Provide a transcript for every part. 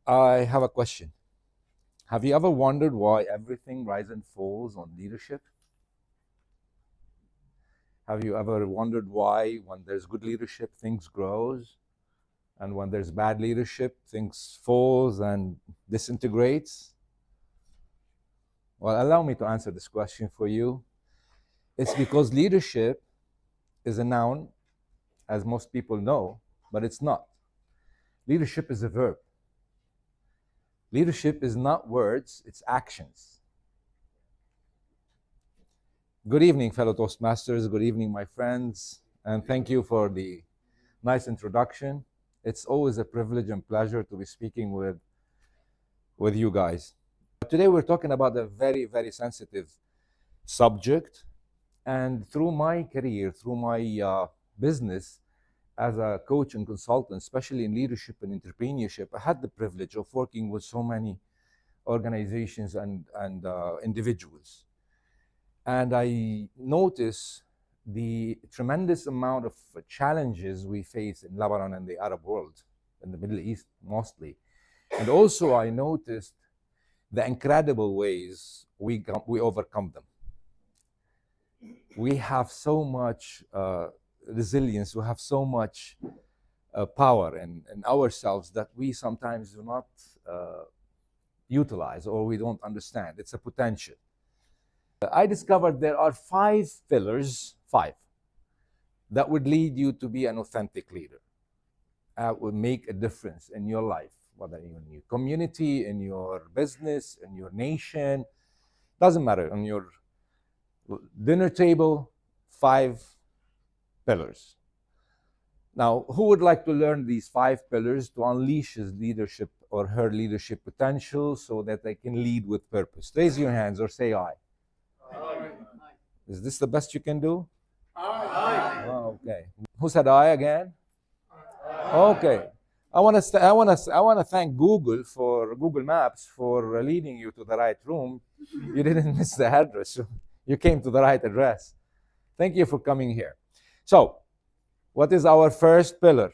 I have a question. Have you ever wondered why everything rises and falls on leadership? Have you ever wondered why when there's good leadership, things grows, and when there's bad leadership, things falls and disintegrates? Well, allow me to answer this question for you. It's because leadership is a noun, as most people know, but it's not. Leadership is a verb. Leadership is not words, it's actions. Good evening, fellow Toastmasters. Good evening, my friends. And thank you for the nice introduction. It's always a privilege and pleasure to be speaking with you guys. Today we're talking about a very, very sensitive subject. And through my career, through my business as a coach and consultant, especially in leadership and entrepreneurship, I had the privilege of working with so many organizations and individuals. And I notice the tremendous amount of challenges we face in Lebanon and the Arab world, in the Middle East mostly. And also I noticed the incredible ways we overcome them. We have so much resilience, we have so much power in ourselves that we sometimes do not utilize or we don't understand. It's a potential. I discovered there are 5 pillars, 5, that would lead you to be an authentic leader. That would make a difference in your life, whether in your community, in your business, in your nation, doesn't matter, on your dinner table, 5 pillars. Now, who would like to learn these 5 pillars to unleash his leadership or her leadership potential so that they can lead with purpose? Raise your hands or say aye. Aye. Is this the best you can do? Aye. Oh, okay. Who said aye again? Aye. Okay. I want to thank Google Maps for leading you to the right room. You didn't miss the address. You came to the right address. Thank you for coming here. So, what is our first pillar?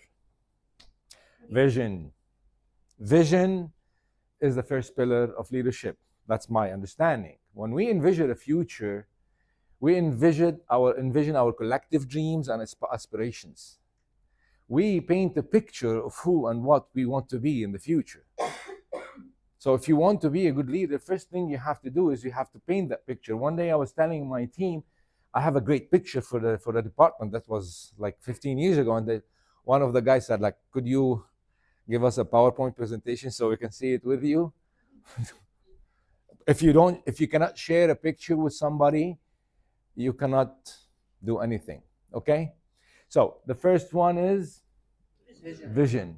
Vision. Vision is the first pillar of leadership. That's my understanding. When we envision a future, we envision our collective dreams and aspirations. We paint a picture of who and what we want to be in the future. So if you want to be a good leader, first thing you have to do is you have to paint that picture. One day I was telling my team, I have a great picture for the department that was like 15 years ago, and one of the guys said, like, could you give us a PowerPoint presentation so we can see it with you? If you cannot share a picture with somebody, you cannot do anything. Okay? So the first one is vision.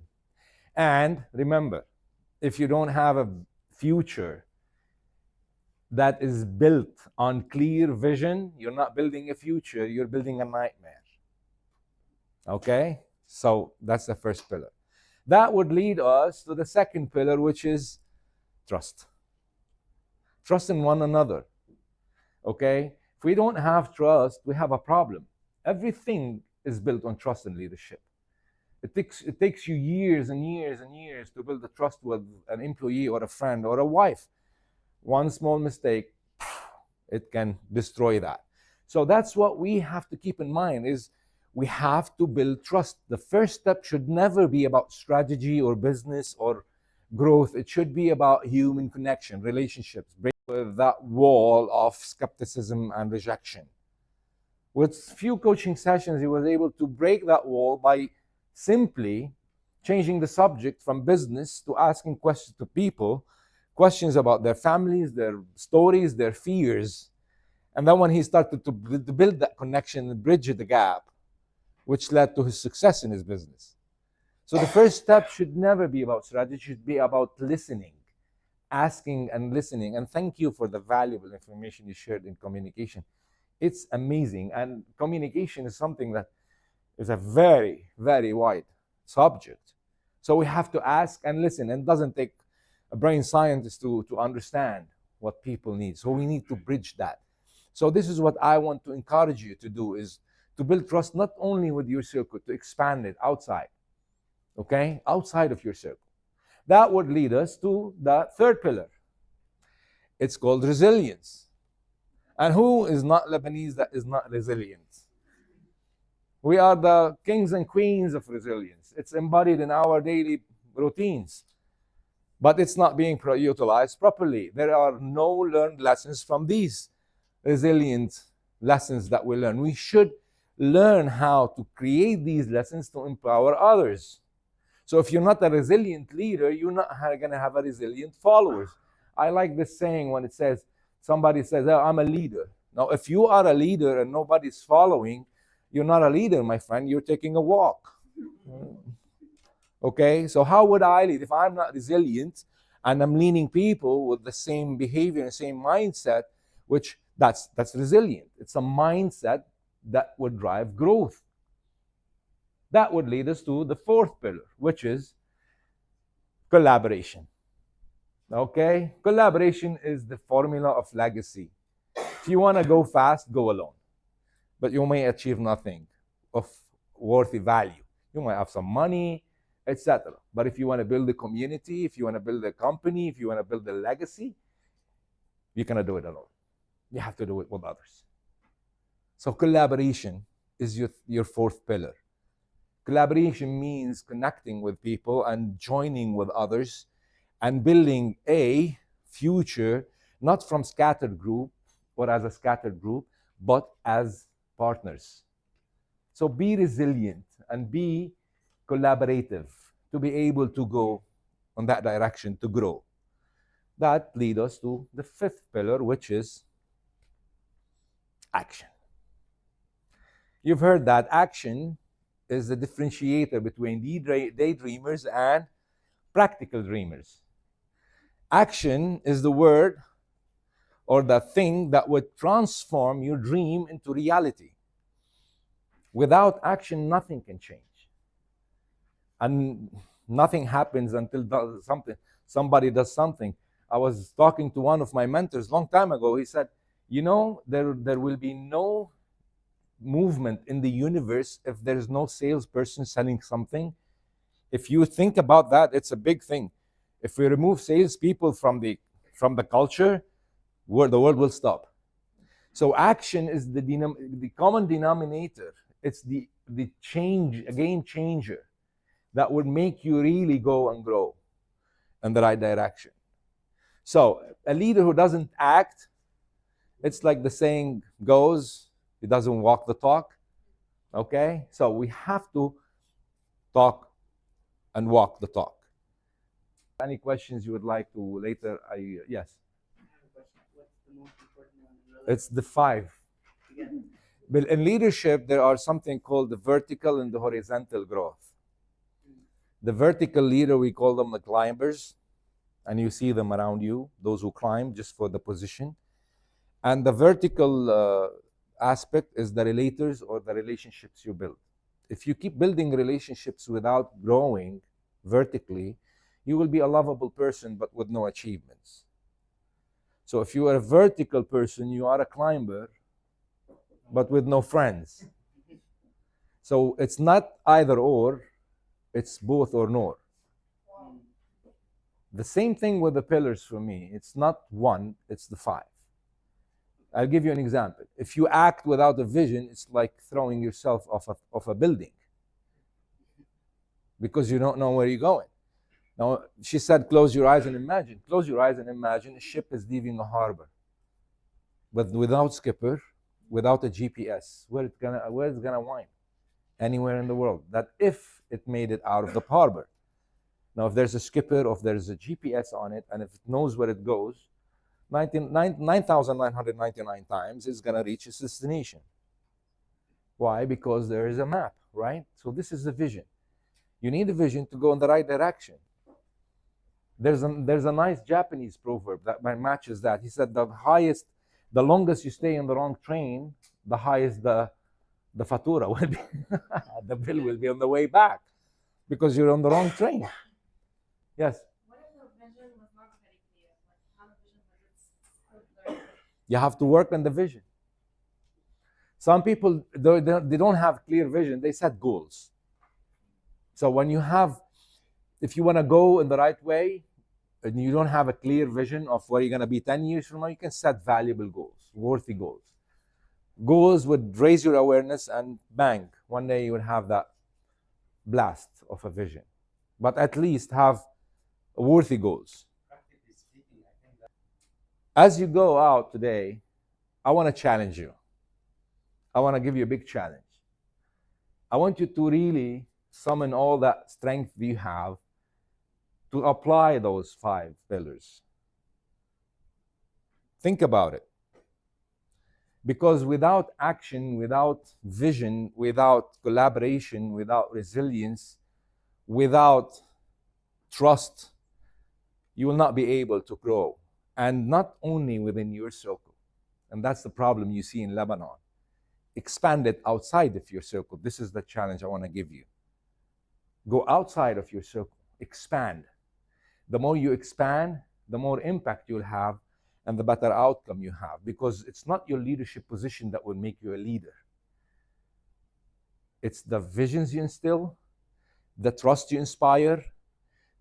And remember, if you don't have a future that is built on clear vision, you're not building a future, you're building a nightmare. Okay? So that's the first pillar. That would lead us to the second pillar, which is trust. Trust in one another. Okay? If we don't have trust, we have a problem. Everything is built on trust in leadership. It takes you years and years and years to build a trust with an employee or a friend or a wife. One small mistake, it can destroy that. So that's what we have to keep in mind, is we have to build trust. The first step should never be about strategy or business or growth. It should be about human connection, relationships, break with that wall of skepticism and rejection. With few coaching sessions, he was able to break that wall by simply changing the subject from business to asking questions to people, questions about their families, their stories, their fears. And then when he started to build that connection and bridge the gap, which led to his success in his business. So the first step should never be about strategy, it should be about listening, asking and listening. And thank you for the valuable information you shared in communication. It's amazing. And communication is something that is a very, very wide subject. So we have to ask and listen. And it doesn't take a brain scientist to understand what people need. So we need to bridge that. So this is what I want to encourage you to do, is to build trust not only with your circle, to expand it outside. Okay? Outside of your circle. That would lead us to the third pillar. It's called resilience. And who is not Lebanese that is not resilient? We are the kings and queens of resilience. It's embodied in our daily routines, but it's not being utilized properly. There are no learned lessons from these resilient lessons that we learn. We should learn how to create these lessons to empower others. So if you're not a resilient leader, you're not going to have a resilient followers. I like this saying when it says, somebody says, oh, I'm a leader. Now, if you are a leader and nobody's following, you're not a leader, my friend. You're taking a walk. Okay, so how would I lead if I'm not resilient and I'm leading people with the same behavior and same mindset, which that's resilient. It's a mindset that would drive growth. That would lead us to the fourth pillar, which is collaboration. Okay, collaboration is the formula of legacy. If you want to go fast, go alone, but you may achieve nothing of worthy value. You might have some money, etc. But if you want to build a community, if you want to build a company, if you want to build a legacy, you cannot do it alone. You have to do it with others. So collaboration is your fourth pillar. Collaboration means connecting with people and joining with others and building a future, not from scattered group or as a scattered group, but as partners. So be resilient and be collaborative to be able to go on that direction to grow. That leads us to the fifth pillar, which is action. You've heard that action is the differentiator between daydreamers and practical dreamers. Action is the word or the thing that would transform your dream into reality. Without action, nothing can change. And nothing happens until somebody does something. I was talking to one of my mentors a long time ago. He said, you know, there will be no movement in the universe if there's no salesperson selling something. If you think about that, it's a big thing. If we remove salespeople from the culture, the world will stop. So action is the common denominator. It's the change, a game changer that would make you really go and grow in the right direction. So a leader who doesn't act, it's like the saying goes, he doesn't walk the talk. Okay? So we have to talk and walk the talk. Any questions you would like to later? Yes. I have a question. What's the most important one? It's the 5. Again. But in leadership, there are something called the vertical and the horizontal growth. The vertical leader, we call them the climbers, and you see them around you, those who climb just for the position. And the vertical aspect is the relators or the relationships you build. If you keep building relationships without growing vertically, you will be a lovable person but with no achievements. So if you are a vertical person, you are a climber but with no friends. So it's not either or, it's both or nor. The same thing with the pillars for me. It's not one, it's the 5. I'll give you an example. If you act without a vision, it's like throwing yourself off a building because you don't know where you're going. Now, she said, close your eyes and imagine. Close your eyes and imagine a ship is leaving a harbor, but without skipper, without a GPS. Where it's gonna wind? Anywhere in the world. That if it made it out of the harbor. Now, if there's a skipper or if there's a GPS on it, and if it knows where it goes, 9,999 times it's gonna reach its destination. Why? Because there is a map, right? So this is the vision. You need a vision to go in the right direction. There's a nice Japanese proverb that matches that. He said the longest you stay in the wrong train, the highest the fatura will be. The bill will be on the way back because you're on the wrong train. Yes? What if the vision was not very clear? Like, how the vision was it's You have to work on the vision. Some people, they don't have clear vision. They set goals. So when you have if you want to go in the right way and you don't have a clear vision of where you're going to be 10 years from now, you can set valuable goals, worthy goals. Goals would raise your awareness, and bang, one day you would have that blast of a vision. But at least have worthy goals. As you go out today, I want to challenge you. I want to give you a big challenge. I want you to really summon all that strength you have to apply those 5 pillars. Think about it. Because without action, without vision, without collaboration, without resilience, without trust, you will not be able to grow. And not only within your circle. And that's the problem you see in Lebanon. Expand it outside of your circle. This is the challenge I want to give you. Go outside of your circle. Expand. The more you expand, the more impact you'll have and the better outcome you have. Because it's not your leadership position that will make you a leader. It's the visions you instill, the trust you inspire,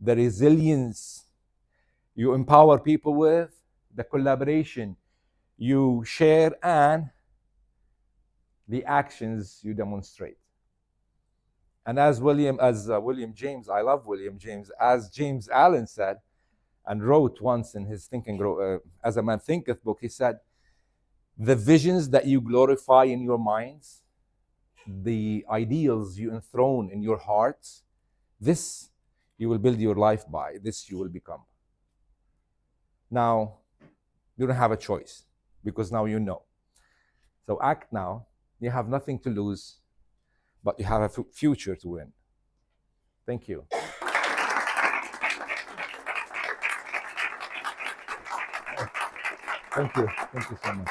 the resilience you empower people with, the collaboration you share, and the actions you demonstrate. And as William James, I love William James, as James Allen said and wrote once in his As a Man Thinketh book, he said, the visions that you glorify in your minds, the ideals you enthrone in your hearts, this you will build your life by, this you will become. Now, you don't have a choice because now you know. So act now. You have nothing to lose, but you have a future to win. Thank you. Thank you. Thank you so much.